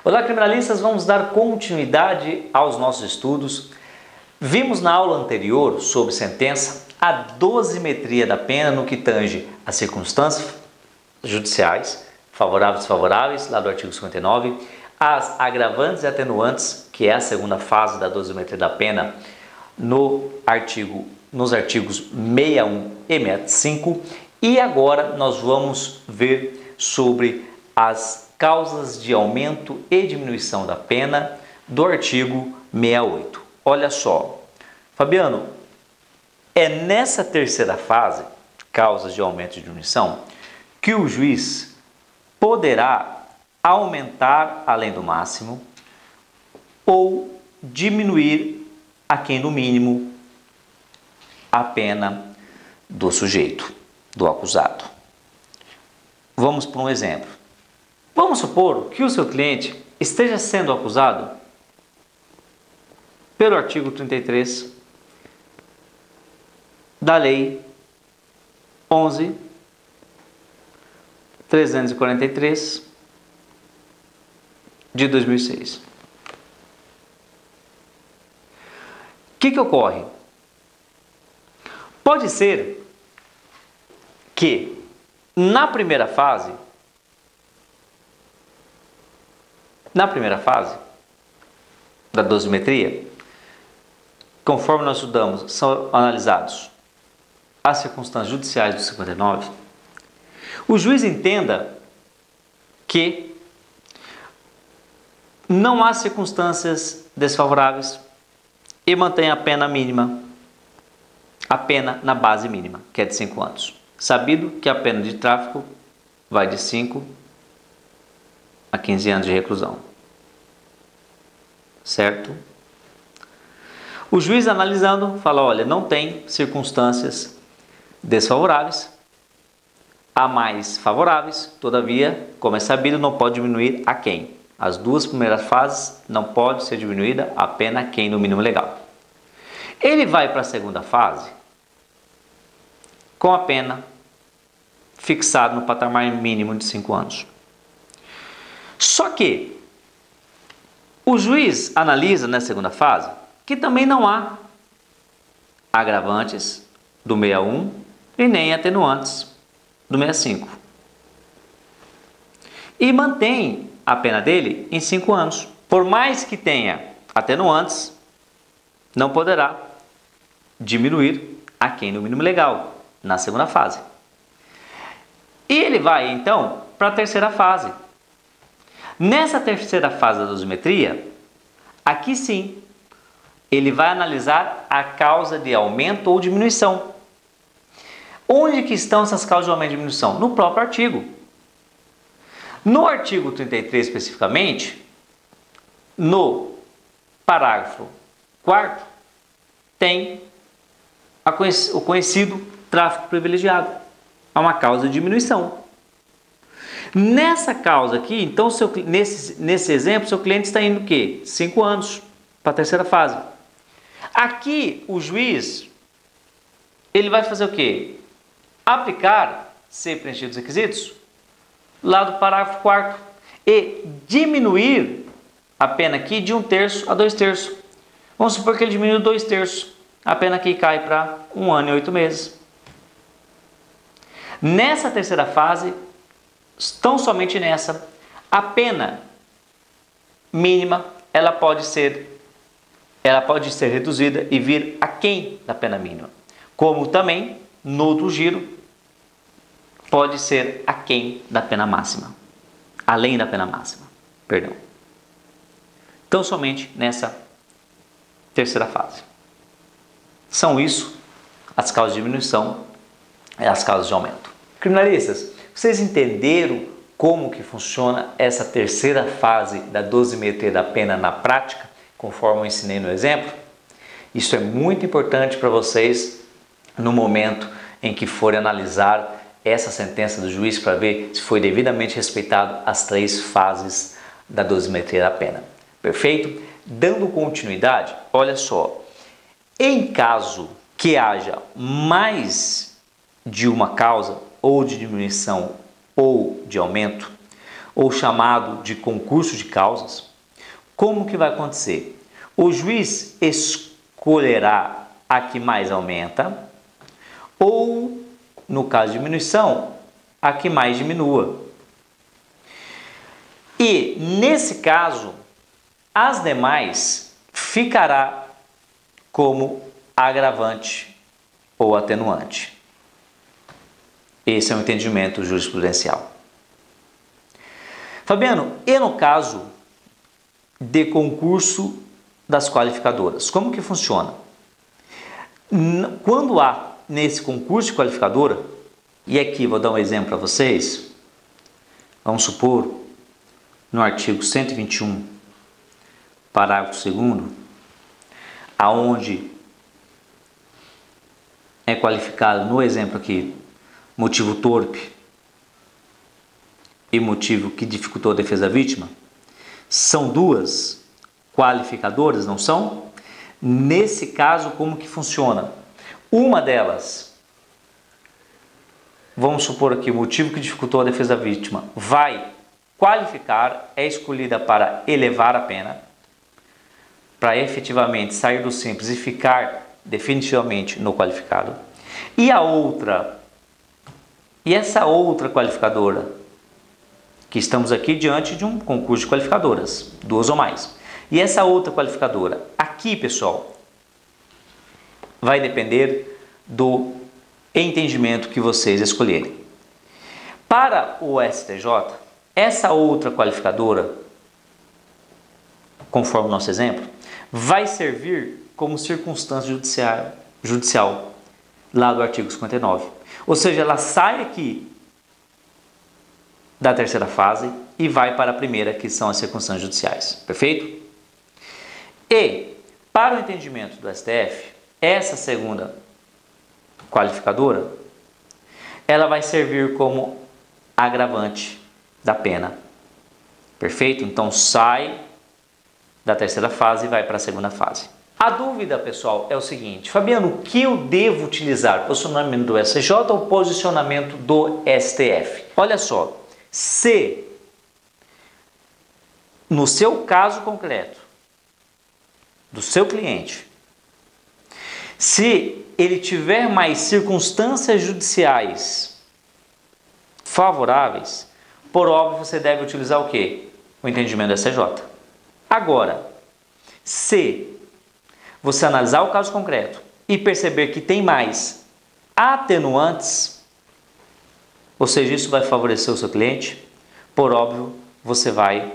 Olá, criminalistas, vamos dar continuidade aos nossos estudos. Vimos na aula anterior sobre sentença a dosimetria da pena no que tange as circunstâncias judiciais, favoráveis e desfavoráveis, lá do artigo 59, as agravantes e atenuantes, que é a segunda fase da dosimetria da pena, nos artigos 61 e 65, e agora nós vamos ver sobre as causas de aumento e diminuição da pena do artigo 68. Olha só, Fabiano, é nessa terceira fase, causas de aumento e diminuição, que o juiz poderá aumentar além do máximo ou diminuir aquém do mínimo a pena do sujeito, do acusado. Vamos para um exemplo. Vamos supor que o seu cliente esteja sendo acusado pelo artigo 33 da Lei 11.343 de 2006. O que ocorre? Pode ser que na primeira fase da dosimetria, conforme nós estudamos, são analisados as circunstâncias judiciais do 59, o juiz entenda que não há circunstâncias desfavoráveis e mantém a pena mínima, a pena na base mínima, que é de 5 anos. Sabido que a pena de tráfico vai de 5 a 15 anos de reclusão. Certo? O juiz analisando fala, olha, não tem circunstâncias desfavoráveis, há mais favoráveis, todavia, como é sabido, não pode diminuir a quem? As duas primeiras fases não pode ser diminuída a pena a quem no mínimo legal. Ele vai para a segunda fase com a pena fixada no patamar mínimo de 5 anos. Só que o juiz analisa na segunda fase que também não há agravantes do 61 e nem atenuantes do 65. E mantém a pena dele em 5 anos. Por mais que tenha atenuantes, não poderá diminuir aquém no mínimo legal na segunda fase. E ele vai então para a terceira fase. Nessa terceira fase da dosimetria, aqui sim, ele vai analisar a causa de aumento ou diminuição. Onde que estão essas causas de aumento e diminuição? No próprio artigo. No artigo 33 especificamente, no parágrafo 4º, tem o conhecido tráfico privilegiado. É uma causa de diminuição. Nessa causa aqui, então, nesse exemplo, seu cliente está indo o quê? 5 anos para a terceira fase. Aqui, o juiz, ele vai fazer o quê? Aplicar, ser preenchidos os requisitos, lá do parágrafo 4º, e diminuir a pena aqui de 1/3 a 2/3. Vamos supor que ele diminuiu 2/3. A pena aqui cai para 1 ano e 8 meses. Nessa terceira fase, tão somente nessa, a pena mínima ela pode ser reduzida e vir aquém da pena mínima. Como também, no outro giro, pode ser aquém da pena máxima. Além da pena máxima, perdão. Então, somente nessa terceira fase. São isso as causas de diminuição e as causas de aumento. Criminalistas, vocês entenderam como que funciona essa terceira fase da dosimetria da pena na prática, conforme eu ensinei no exemplo? Isso é muito importante para vocês no momento em que forem analisar essa sentença do juiz para ver se foi devidamente respeitado as 3 fases da dosimetria da pena. Perfeito? Dando continuidade, olha só, em caso que haja mais de uma causa ou de diminuição ou de aumento, ou chamado de concurso de causas, como que vai acontecer? O juiz escolherá a que mais aumenta ou, no caso de diminuição, a que mais diminua. E, nesse caso, as demais ficará como agravante ou atenuante. Esse é o entendimento jurisprudencial. Fabiano, e no caso de concurso das qualificadoras, como que funciona? Quando há nesse concurso de qualificadora, e aqui vou dar um exemplo para vocês, vamos supor, no artigo 121, parágrafo 2º, aonde é qualificado, no exemplo aqui, motivo torpe e motivo que dificultou a defesa da vítima, são duas qualificadoras, não são? Nesse caso, como que funciona? Uma delas, vamos supor aqui, o motivo que dificultou a defesa da vítima, vai qualificar, é escolhida para elevar a pena, para efetivamente sair do simples e ficar definitivamente no qualificado. E a outra, e essa outra qualificadora, que estamos aqui diante de um concurso de qualificadoras, duas ou mais. E essa outra qualificadora, aqui pessoal, vai depender do entendimento que vocês escolherem. Para o STJ, essa outra qualificadora, conforme o nosso exemplo, vai servir como circunstância judicial lá do artigo 59. Ou seja, ela sai aqui da terceira fase e vai para a primeira, que são as circunstâncias judiciais. Perfeito? E, para o entendimento do STF, essa segunda qualificadora, ela vai servir como agravante da pena. Perfeito? Então, sai da terceira fase e vai para a segunda fase. A dúvida, pessoal, é o seguinte: Fabiano, o que eu devo utilizar? Posicionamento do STJ ou posicionamento do STF? Olha só, se no seu caso concreto, do seu cliente, se ele tiver mais circunstâncias judiciais favoráveis, por óbvio você deve utilizar o quê? O entendimento do STJ. Agora, se você analisar o caso concreto e perceber que tem mais atenuantes, ou seja, isso vai favorecer o seu cliente, por óbvio, você vai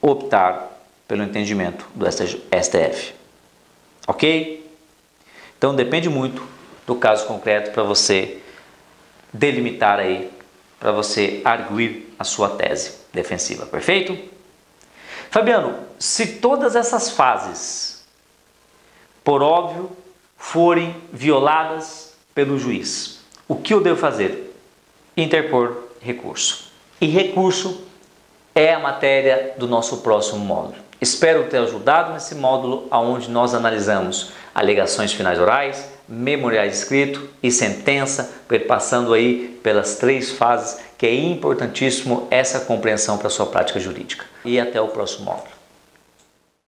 optar pelo entendimento do STF. Ok? Então depende muito do caso concreto para você delimitar aí, para você arguir a sua tese defensiva. Perfeito? Fabiano, se todas essas fases, por óbvio, forem violadas pelo juiz, o que eu devo fazer? Interpor recurso. E recurso é a matéria do nosso próximo módulo. Espero ter ajudado nesse módulo onde nós analisamos alegações finais orais, memoriais escrito e sentença, passando aí pelas 3 fases, que é importantíssimo essa compreensão para a sua prática jurídica. E até o próximo módulo.